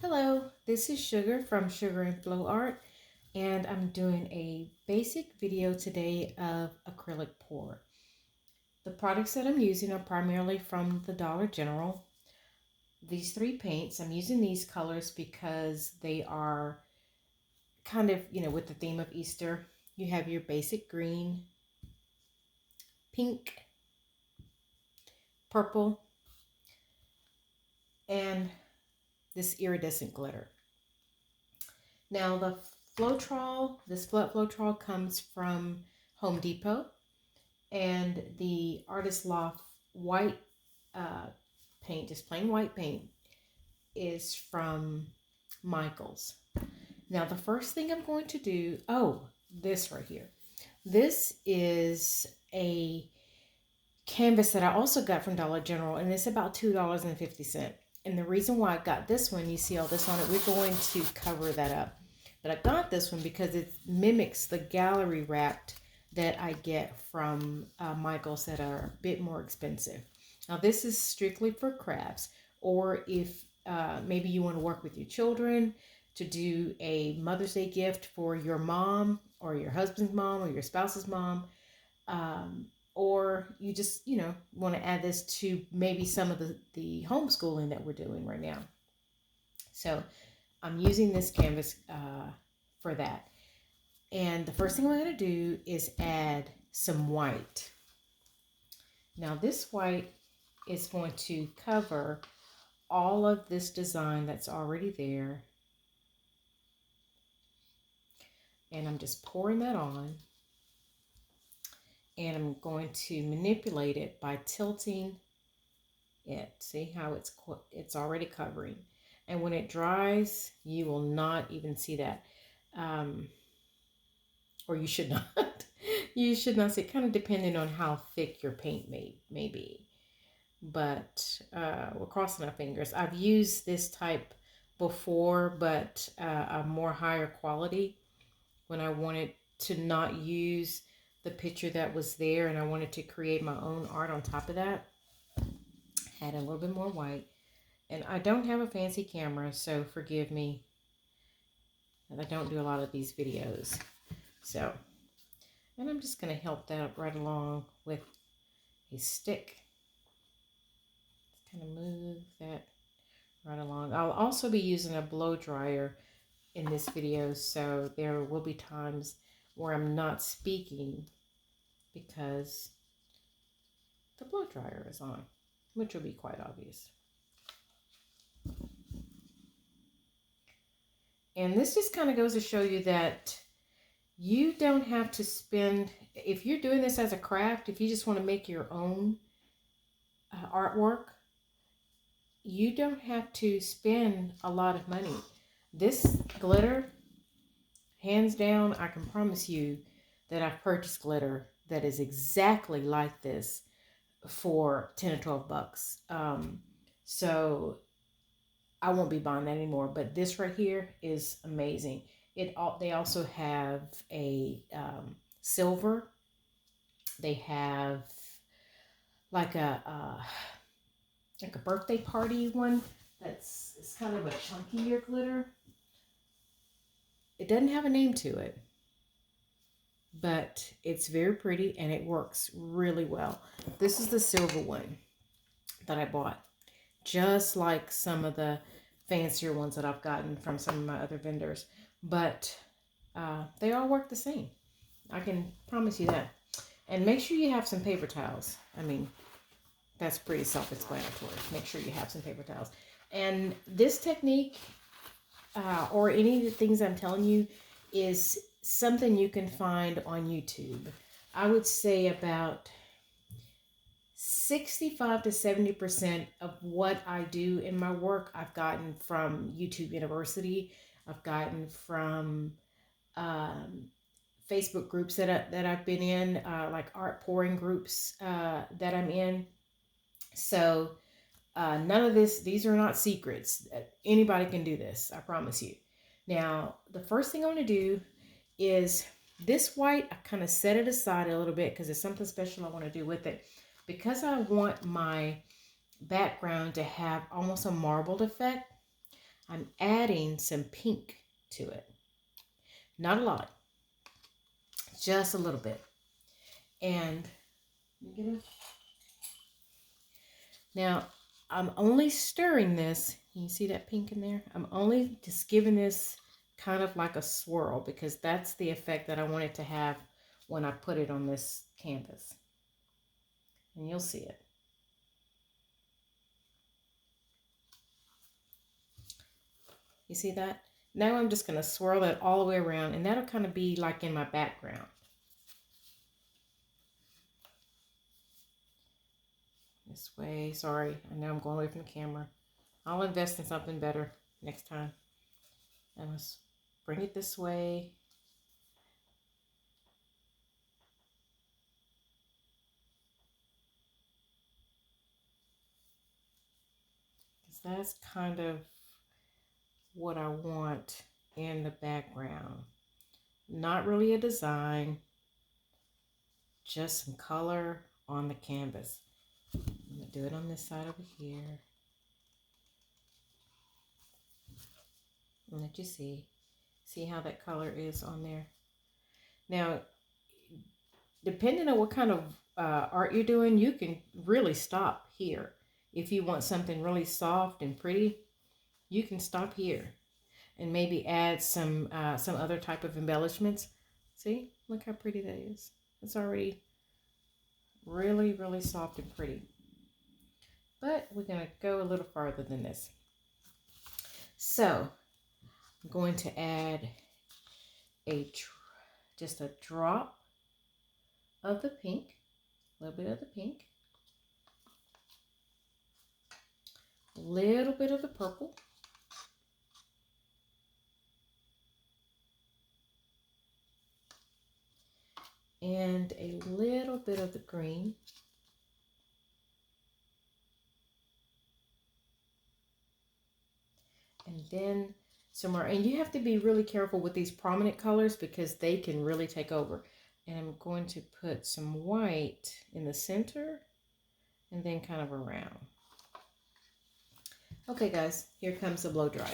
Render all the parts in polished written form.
Hello, this is Sugar from Sugar and Flow Art, and I'm doing a basic video today of acrylic pour. The products that I'm using are primarily from the Dollar General. These three paints, I'm using these colors because they are kind of, with the theme of Easter. You have your basic green, pink, purple, and this iridescent glitter. Now the this flood Floetrol comes from Home Depot, and the Artist Loft white uh, paint, just plain white paint, is from Michaels. Now the first thing I'm going to do, this right here. This is a canvas that I also got from Dollar General, and it's about $2.50. And the reason why I got this one, you see all this on it, we're going to cover that up. But I got this one because it mimics the gallery wrapped that I get from Michaels that are a bit more expensive. Now this is strictly for crafts, or if maybe you want to work with your children to do a Mother's Day gift for your mom or your husband's mom or your spouse's mom. Or you just, want to add this to maybe some of the homeschooling that we're doing right now. So I'm using this canvas for that. And the first thing we're going to do is add some white. Now this white is going to cover all of this design that's already there. And I'm just pouring that on. And I'm going to manipulate it by tilting it. See how it's already covering. And when it dries, you will not even see that. Or you should not. You should not see, kind of depending on how thick your paint may be. But we're crossing our fingers. I've used this type before, but a more higher quality when I wanted to not use the picture that was there and I wanted to create my own art on top of that. Add a little bit more white. And I don't have a fancy camera, so forgive me. And I don't do a lot of these videos. So, and I'm just going to help that right along with a stick. Just kind of move that right along. I'll also be using a blow dryer in this video, so there will be times where I'm not speaking because the blow dryer is on, which will be quite obvious. And this just kind of goes to show you that you don't have to spend, if you're doing this as a craft, if you just want to make your own artwork, you don't have to spend a lot of money. This glitter, hands down, I can promise you that I've purchased glitter that is exactly like this for 10 or 12 bucks. So I won't be buying that anymore, but this right here is amazing. They also have a silver. They have like a birthday party one it's kind of a chunkier glitter. It doesn't have a name to it, but it's very pretty and it works really well. This is the silver one that I bought, just like some of the fancier ones that I've gotten from some of my other vendors, but they all work the same. I can promise you that. And make sure you have some paper towels. I mean, that's pretty self-explanatory. Make sure you have some paper towels. And this technique, or any of the things I'm telling you, is something you can find on YouTube. I would say about 65 to 70% of what I do in my work, I've gotten from YouTube University. I've gotten from Facebook groups that I've been in, like art pouring groups that I'm in. So none of these are not secrets. Anybody can do this, I promise you. Now, the first thing I want to do is this white, I kind of set it aside a little bit because there's something special I want to do with it. Because I want my background to have almost a marbled effect, I'm adding some pink to it. Not a lot, just a little bit. And now I'm only stirring this. Can you see that pink in there? I'm only just giving this kind of like a swirl because that's the effect that I want it to have when I put it on this canvas. And you'll see it. You see that? Now I'm just going to swirl that all the way around, and that'll kind of be like in my background. This way. Sorry, I know I'm going away from the camera. I'll invest in something better next time. And let's bring it this way. Because that's kind of what I want in the background. Not really a design, just some color on the canvas. I'm going to do it on this side over here. And let you see how that color is on there. Now, depending on what kind of art you're doing, you can really stop here. If you want something really soft and pretty, you can stop here and maybe add some other type of embellishments. See, look how pretty that is. It's already really, really soft and pretty. But we're going to go a little farther than this. So I'm going to add just a drop of the pink, a little bit of the pink, a little bit of the purple, and a little bit of the green. And then some more. And you have to be really careful with these prominent colors because they can really take over. And I'm going to put some white in the center and then kind of around. Okay, guys, here comes the blow dryer.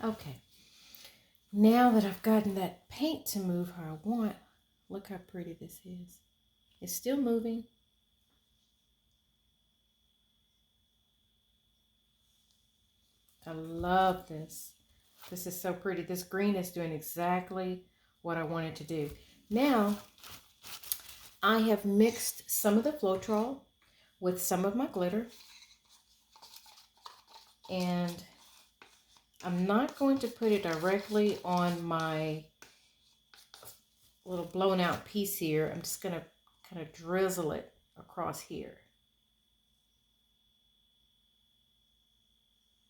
Okay, now that I've gotten that paint to move how I want, look how pretty this is. It's still moving. I love this. This is so pretty. This green is doing exactly what I wanted to do. Now, I have mixed some of the Floetrol with some of my glitter. And I'm not going to put it directly on my little blown out piece here. I'm just going to kind of drizzle it across here.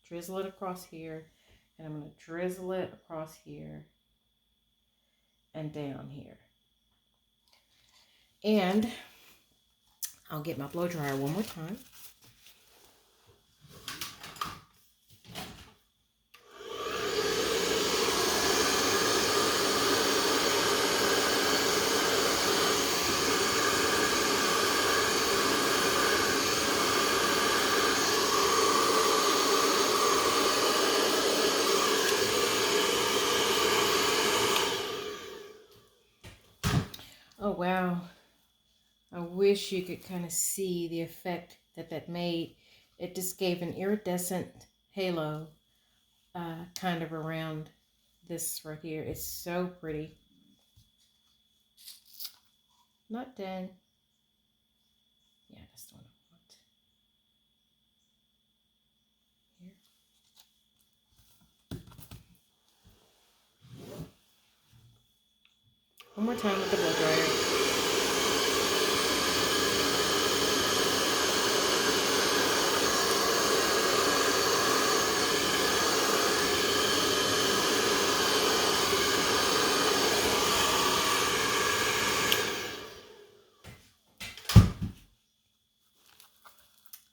Drizzle it across here. And I'm going to drizzle it across here and down here. And I'll get my blow dryer one more time. wow. I wish you could kind of see the effect that made. It just gave an iridescent halo kind of around this right here. It's so pretty. Not done. Yeah, that's the one I want. Here. One more time with the blow dryer.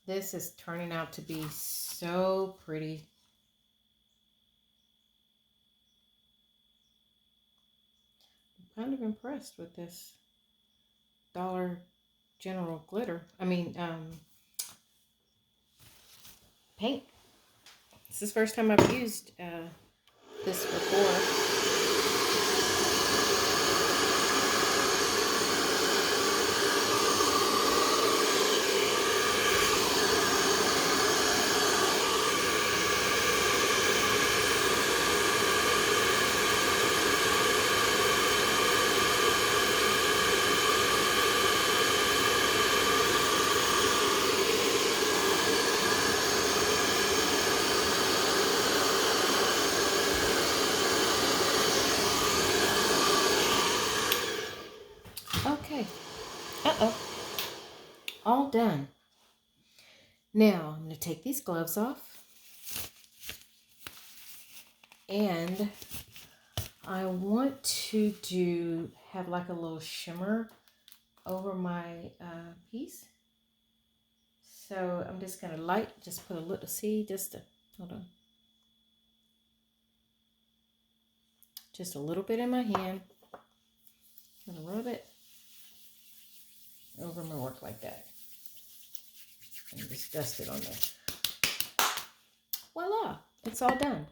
This is turning out to be so pretty. I'm kind of impressed with this Dollar General glitter. Paint. This is the first time I've used this before. Okay. All done. Now, I'm going to take these gloves off. And I want to have like a little shimmer over my piece. So I'm just going to just put a little, hold on. Just a little bit in my hand. I'm going to rub it over my work like that. And just dust it on there. Voila, it's all done.